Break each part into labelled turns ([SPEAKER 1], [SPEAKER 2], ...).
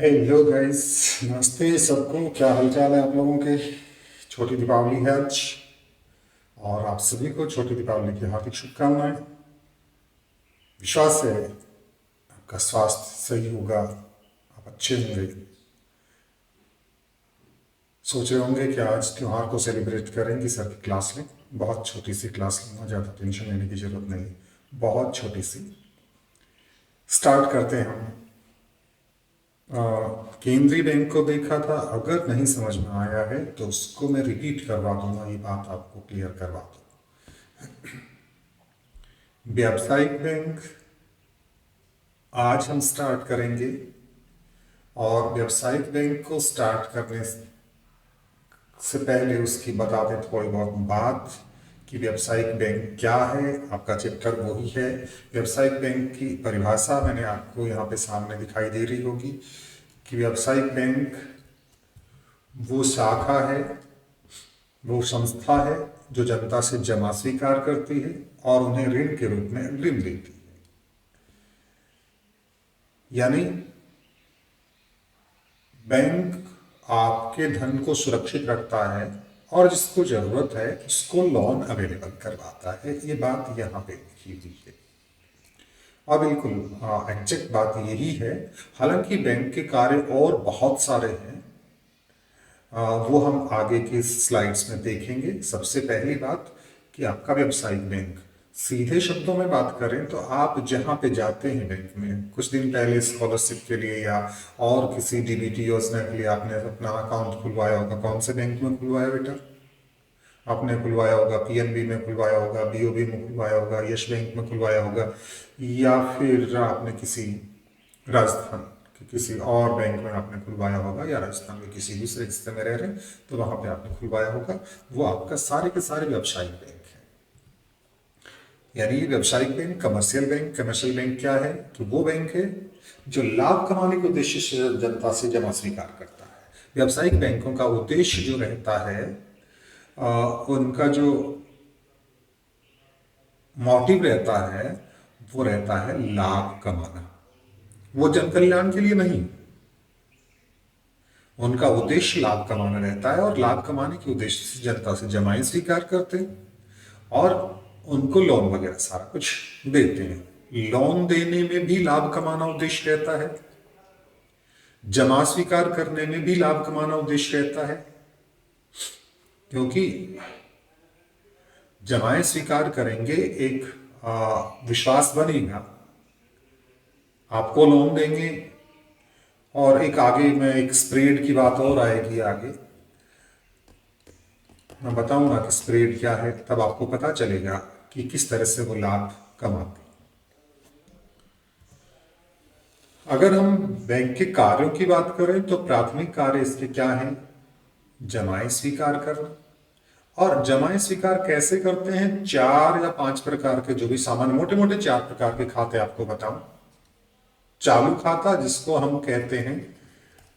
[SPEAKER 1] Hello guys. नमस्ते सबको, क्या हालचाल है आप लोगों के। छोटी दीपावली है आज और आप सभी को छोटी दीपावली की हार्दिक शुभकामनाएं। विश्वास है आपका स्वास्थ्य सही होगा, आप अच्छे होंगे। सोच रहे होंगे कि आज त्योहार को सेलिब्रेट करेंगे सर की क्लास में। बहुत छोटी सी क्लास लूँगा, ज़्यादा टेंशन लेने की ज़रूरत नहीं, बहुत छोटी सी। स्टार्ट करते हैं हम। अ, केंद्रीय बैंक को देखा था, अगर नहीं समझ में आया है तो उसको मैं रिपीट करवा दूंगा, ये बात आपको क्लियर करवा दूँ। व्यावसायिक बैंक आज हम स्टार्ट करेंगे और व्यावसायिक बैंक को स्टार्ट करने से पहले उसकी बता दें थोड़ी बहुत बात कि व्यावसायिक बैंक क्या है। आपका चैप्टर वही है। व्यावसायिक बैंक की परिभाषा मैंने आपको यहाँ पे सामने दिखाई दे रही होगी कि व्यावसायिक बैंक वो शाखा है, वो संस्था है जो जनता से जमा स्वीकार करती है और उन्हें ऋण के रूप में ऋण देती है। यानी बैंक आपके धन को सुरक्षित रखता है और जिसको जरूरत है उसको लोन अवेलेबल करवाता है। ये बात यहाँ पे लिखी हुई है और बिल्कुल एग्जैक्ट बात यही है। हालांकि बैंक के कार्य और बहुत सारे हैं, वो हम आगे की स्लाइड्स में देखेंगे। सबसे पहली बात कि आपका व्यावसायिक बैंक, सीधे शब्दों में बात करें तो आप जहाँ पे जाते हैं बैंक में, कुछ दिन पहले स्कॉलरशिप के लिए या और किसी डीबीटी योजना के लिए आपने अपना अकाउंट खुलवाया होगा। कौन से बैंक में खुलवाया बेटा? आपने खुलवाया होगा पीएनबी में, खुलवाया होगा बीओबी में, खुलवाया होगा यस बैंक में, खुलवाया होगा, या फिर आपने किसी राजस्थान के किसी और बैंक में आपने खुलवाया होगा, या राजस्थान के किसी दूसरे हिस्से में रह रहे हैं तो वहां पे आपने खुलवाया होगा। वो आपका सारे के सारे व्यावसायिक बैंक है। यानी व्यावसायिक bank, commercial bank. Commercial bank क्या है? कि वो बैंक है जो लाभ कमाने के उद्देश्य से जनता से जमा स्वीकार करता है। व्यावसायिक बैंकों का उद्देश्य जो रहता है, उनका जो मोटिव रहता है वो रहता है लाभ कमाना। वो जन कल्याण के लिए नहीं, उनका उद्देश्य लाभ कमाना रहता है और लाभ कमाने के उद्देश्य से जनता से जमाएं स्वीकार करते हैं और उनको लोन वगैरह सारा कुछ देते हैं। लोन देने में भी लाभ कमाना उद्देश्य रहता है, जमा स्वीकार करने में भी लाभ कमाना उद्देश्य रहता है। क्योंकि जमाएं स्वीकार करेंगे, एक विश्वास बनेगा, आपको लोन देंगे। और एक आगे में एक स्प्रेड की बात और आएगी, आगे मैं बताऊंगा कि स्प्रेड क्या है, तब आपको पता चलेगा कि किस तरह से वो लाभ कमाते हैं। अगर हम बैंक के कार्यों की बात करें तो प्राथमिक कार्य इसके क्या है? जमाएं स्वीकार करना। और जमाएं स्वीकार कैसे करते हैं? 4 या 5 प्रकार के, जो भी सामान्य मोटे मोटे 4 प्रकार के खाते आपको बताऊं। चालू खाता, जिसको हम कहते हैं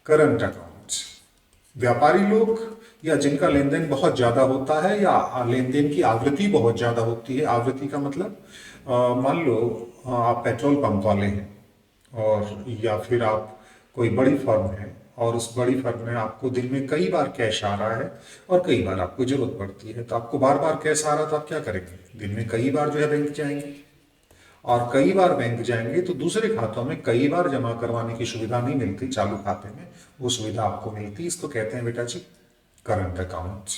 [SPEAKER 1] करंट अकाउंट। व्यापारी लोग या जिनका लेन देन बहुत ज्यादा होता है या लेन देन की आवृत्ति बहुत ज्यादा होती है। आवृत्ति का मतलब, मान लो आप पेट्रोल पंप वाले हैं और या फिर आप कोई बड़ी फर्म है और उस बड़ी फर्म में आपको दिन में कई बार कैश आ रहा है और कई बार आपको जरूरत पड़ती है, तो आपको बार बार कैश आ रहा, तो आप क्या करेंगे? दिन में कई बार जो है बैंक जाएंगे और कई बार बैंक जाएंगे तो दूसरे खातों में कई बार जमा करवाने की सुविधा नहीं मिलती। चालू खाते में वो सुविधा आपको मिलती, इसको कहते हैं बेटा जी करंट अकाउंट।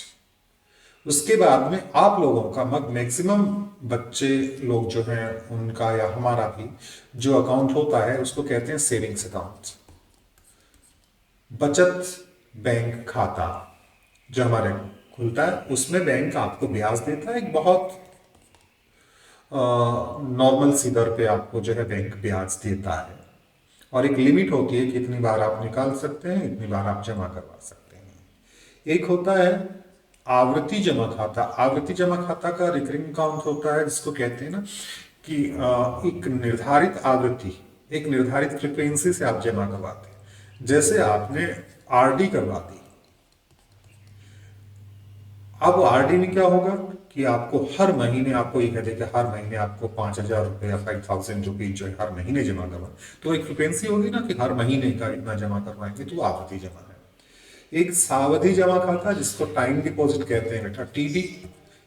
[SPEAKER 1] उसके बाद में आप लोगों का मैक्सिमम बच्चे लोग जो हैं उनका या हमारा भी जो अकाउंट होता है उसको कहते हैं सेविंग्स अकाउंट। बचत बैंक खाता जो हमारे खुलता है उसमें बैंक आपको ब्याज देता है, एक बहुत नॉर्मल सी दर पे आपको जो है बैंक ब्याज देता है और एक लिमिट होती है कि इतनी बार आप निकाल सकते हैं, इतनी बार आप जमा करवा सकते हैं। एक होता है आवर्ती जमा खाता। आवर्ती जमा खाता का रिकरिंग अकाउंट होता है, जिसको कहते हैं ना कि एक निर्धारित आवृत्ति, एक निर्धारित फ्रिक्वेंसी से आप जमा करवाते हैं। जैसे आपने आरडी करवा दी, अब आरडी में क्या होगा कि आपको हर महीने आपको ये कह दे कि हर महीने आपको 5,000 रुपये या 5,000 रुपीज जो है हर महीने जमा करवाए, तो एक फ्रिक्वेंसी होगी ना कि हर महीने का इतना जमा करवाएंगे, तो आवधि जमा है। एक सावधि जमा खाता जिसको टाइम डिपॉजिट कहते हैं बेटा, टीडी।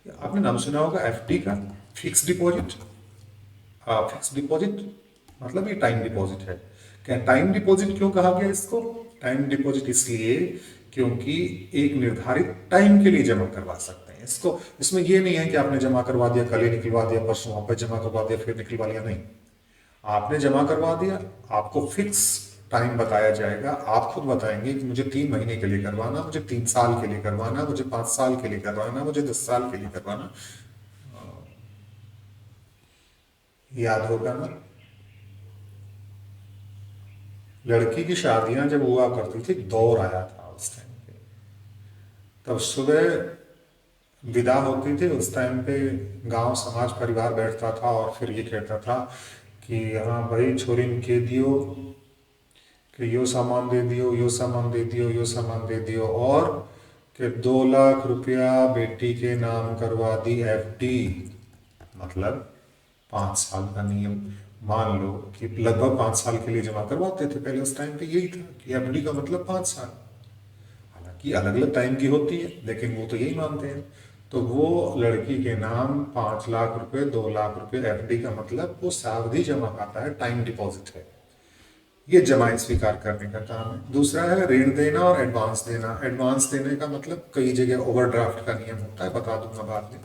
[SPEAKER 1] आपने नाम सुना होगा एफडी का, फिक्स डिपॉजिट। फिक्स डिपॉजिट मतलब ये टाइम डिपॉजिट है। क्या टाइम डिपॉजिट क्यों कहा गया इसको? टाइम डिपॉजिट इसलिए क्योंकि एक निर्धारित टाइम के लिए जमा करवा सकते हैं इसको। इसमें ये नहीं है कि आपने जमा करवा दिया, कल ही निकलवा दिया, परसों वापस जमा करवा दिया, फिर निकलवा लिया, नहीं। आपने जमा करवा दिया, आपको फिक्स टाइम बताया जाएगा, आप खुद बताएंगे कि मुझे 3 महीने के लिए करवाना, मुझे 3 साल के लिए करवाना, मुझे 5 साल के लिए करवाना, मुझे 10 साल के लिए करवाना। याद होगा ना, लड़की की शादियां जब हुआ करती थी, दौर आया था उस टाइम पे, तब सुबह विदा होती थी, उस टाइम पे गांव समाज परिवार बैठता था और फिर ये कहता था कि हाँ भाई छोरी के दियो, कि यो सामान दे दियो, यो सामान दे दियो, यो सामान दे दियो, और कि 2 लाख रुपया बेटी के नाम करवा दी एफडी, मतलब 5 साल का नियम। मान लो कि लगभग 5 साल के लिए जमा करवाते थे पहले, उस टाइम पे यही था कि एफडी का मतलब 5 साल। हालांकि अलग अलग टाइम की होती है, लेकिन वो तो यही मानते हैं। तो वो लड़की के नाम 5 लाख रुपए, 2 लाख रुपए एफडी का मतलब वो सावधि जमा खाता है, टाइम डिपॉजिट है। ये जमाएं स्वीकार करने का काम है। दूसरा है ऋण देना और एडवांस देना। एडवांस देने का मतलब कई जगह ओवरड्राफ्ट का नियम होता है, बता दूंगा बाद में।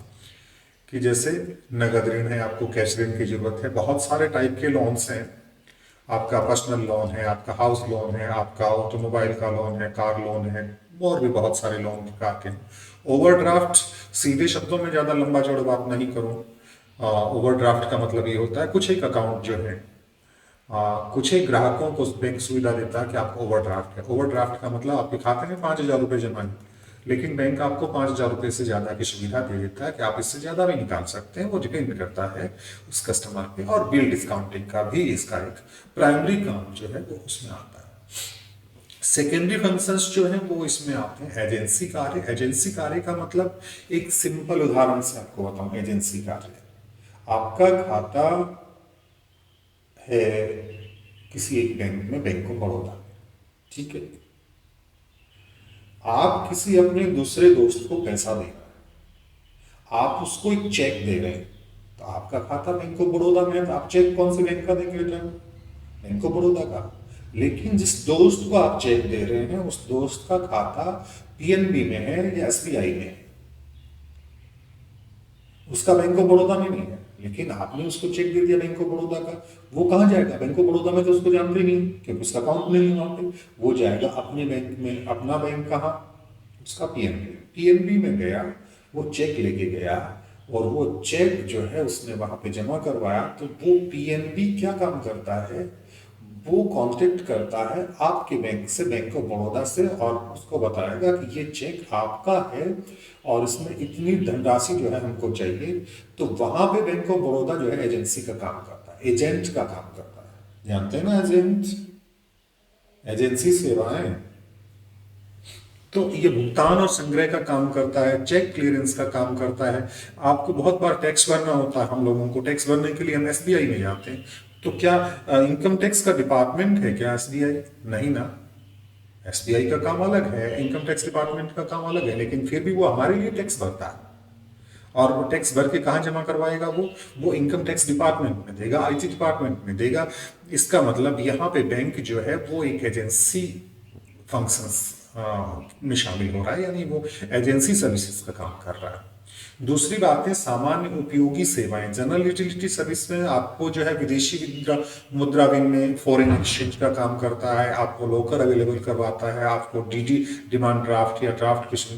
[SPEAKER 1] कि जैसे नगद ऋण है, आपको कैश ऋण की जरूरत है, बहुत सारे टाइप के लोन्स हैं। आपका पर्सनल लोन है, आपका हाउस लोन है, आपका ऑटोमोबाइल का लोन है, कार लोन है, और भी बहुत सारे लोन प्रकार के। ओवरड्राफ्ट, सीधे शब्दों में ज्यादा लंबा चौड़ा बात नहीं करूं, ओवरड्राफ्ट का मतलब ये होता है कुछ एक अकाउंट जो है, कुछ एक ग्राहकों को बैंक सुविधा देता है कि आपको ओवरड्राफ्ट है। ओवरड्राफ्ट का मतलब आपके खाते में 5,000 रुपये जमा है, लेकिन बैंक आपको 5,000 रुपये से ज्यादा की सुविधा दे देता है कि आप इससे ज्यादा भी निकाल सकते हैं। वो डिपेंड करता है उस कस्टमर पे। और बिल डिस्काउंटिंग का भी इसका एक प्राइमरी काम जो है वो उसमें आता है। सेकेंडरी फंक्शंस जो है वो इसमें आते हैं एजेंसी कार्य। एजेंसी कार्य का मतलब एक सिंपल उदाहरण से आपको बताऊं। एजेंसी कार्य, आपका खाता है किसी एक बैंक में, बैंक ऑफ बड़ौदा में, ठीक है। आप किसी अपने दूसरे दोस्त को पैसा दे रहे हैं, आप उसको एक चेक दे रहे हैं, तो आपका खाता बैंक ऑफ बड़ौदा में है, तो आप चेक कौन से बैंक का देंगे बेटा? बैंक ऑफ बड़ौदा का। लेकिन जिस दोस्त को आप चेक दे रहे हैं उस दोस्त का खाता पीएनबी में है या एसबीआई में है, उसका बैंक ऑफ बड़ौदा में नहीं है। लेकिन आपने उसको चेक दे दिया बैंक ऑफ बड़ौदा का, वो कहाँ जाएगा? बैंक ऑफ बड़ौदा में तो उसको जानते ही नहीं, क्योंकि उसका अकाउंट नहीं है वहां पे। वो जाएगा अपने बैंक में। अपना बैंक कहाँ? उसका पीएनबी। पीएनबी में गया, वो चेक लेके गया, और वो चेक जो है उसने वहां पे जमा करवाया। तो वो पीएनबी क्या काम करता है? वो कांटेक्ट करता है आपके बैंक से, बैंक ऑफ बड़ौदा से, और उसको बताएगा कि ये चेक आपका है और इसमें इतनी धनराशि जो है हमको चाहिए। तो वहां पे बैंक ऑफ बड़ौदा जो है एजेंसी का काम करता है, एजेंट का काम करता है। जानते हैं ना एजेंट, एजेंसी सेवाएं। तो ये भुगतान और संग्रह का काम करता है, चेक क्लियरेंस का काम करता है। आपको बहुत बार टैक्स भरना होता है, हम लोगों को टैक्स भरने के लिए हम एसबीआई में जाते हैं। तो क्या इनकम टैक्स का डिपार्टमेंट है क्या एसबीआई? नहीं ना। एसबीआई का काम अलग है, इनकम टैक्स डिपार्टमेंट का काम अलग है, लेकिन फिर भी वो हमारे लिए टैक्स भरता है। और वो टैक्स भर के कहाँ जमा करवाएगा? वो इनकम टैक्स डिपार्टमेंट में देगा, आईटी डिपार्टमेंट में देगा। इसका मतलब यहाँ पे बैंक जो है वो एक एजेंसी फंक्शंस में शामिल हो रहा है, यानी वो एजेंसी सर्विसेज का काम कर रहा है। दूसरी बात है सामान्य उपयोगी सेवाएं। जनरल यूटिलिटी सर्विस में आपको जो है विदेशी मुद्रा विनिमय, फॉरेन एक्सचेंज का काम करता है, आपको लोकर अवेलेबल करवाता है, आपको डीडी डिमांड ड्राफ्ट या ड्राफ्ट किसी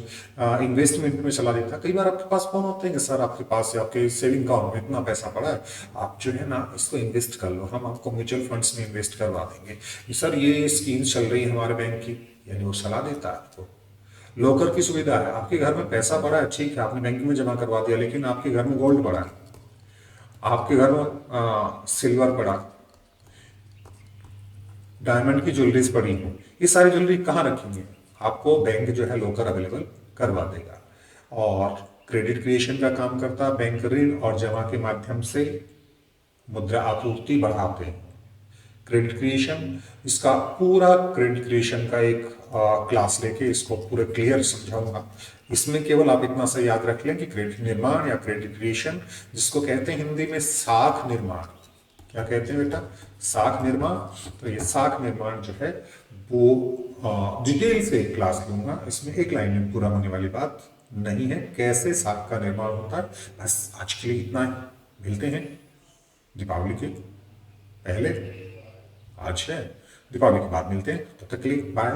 [SPEAKER 1] इन्वेस्टमेंट में चला देता है। कई बार आपके पास फोन होते हैं कि सर आपके पास आपके सेविंग अकाउंट में इतना पैसा पड़ा है, आप जो है ना इसको इन्वेस्ट कर लो, हम आपको म्यूचुअल फंड्स में इन्वेस्ट करवा देंगे, सर ये स्कीम चल रही है हमारे बैंक की, यानी वो सलाह देता है आपको। लोकर की सुविधा है, आपके घर में पैसा पड़ा है, ठीक है आपने बैंक में जमा करवा दिया, लेकिन आपके घर में गोल्ड पड़ा है, आपके घर में सिल्वर पड़ा, डायमंड की ज्वेलरीज पड़ी है, ये सारी ज्वेलरी कहाँ रखेंगे? आपको बैंक जो है लोकर अवेलेबल करवा देगा। और क्रेडिट क्रिएशन का काम करता है। बैंक ऋण और जमा के माध्यम से मुद्रा आपूर्ति बढ़ाते हैं। क्रेडिट क्रिएशन, इसका पूरा क्रेडिट क्रिएशन का एक क्लास लेके इसको पूरे क्लियर समझाऊंगा। इसमें केवल आप इतना सा याद रख लें कि क्रेडिट निर्माण या क्रेडिट क्रिएशन, जिसको कहते हैं हिंदी में साख निर्माण। क्या कहते हैं बेटा? साख निर्माण। तो ये साख निर्माण जो है वो डिटेल से एक क्लास लूंगा। इसमें एक लाइन में पूरा होने वाली बात नहीं है, कैसे साख का निर्माण होता है। बस आज के लिए इतना ही। मिलते हैं दीपावली के पहले, आज है दीपावली के बाद मिलते हैं। तब तक के लिए बाय।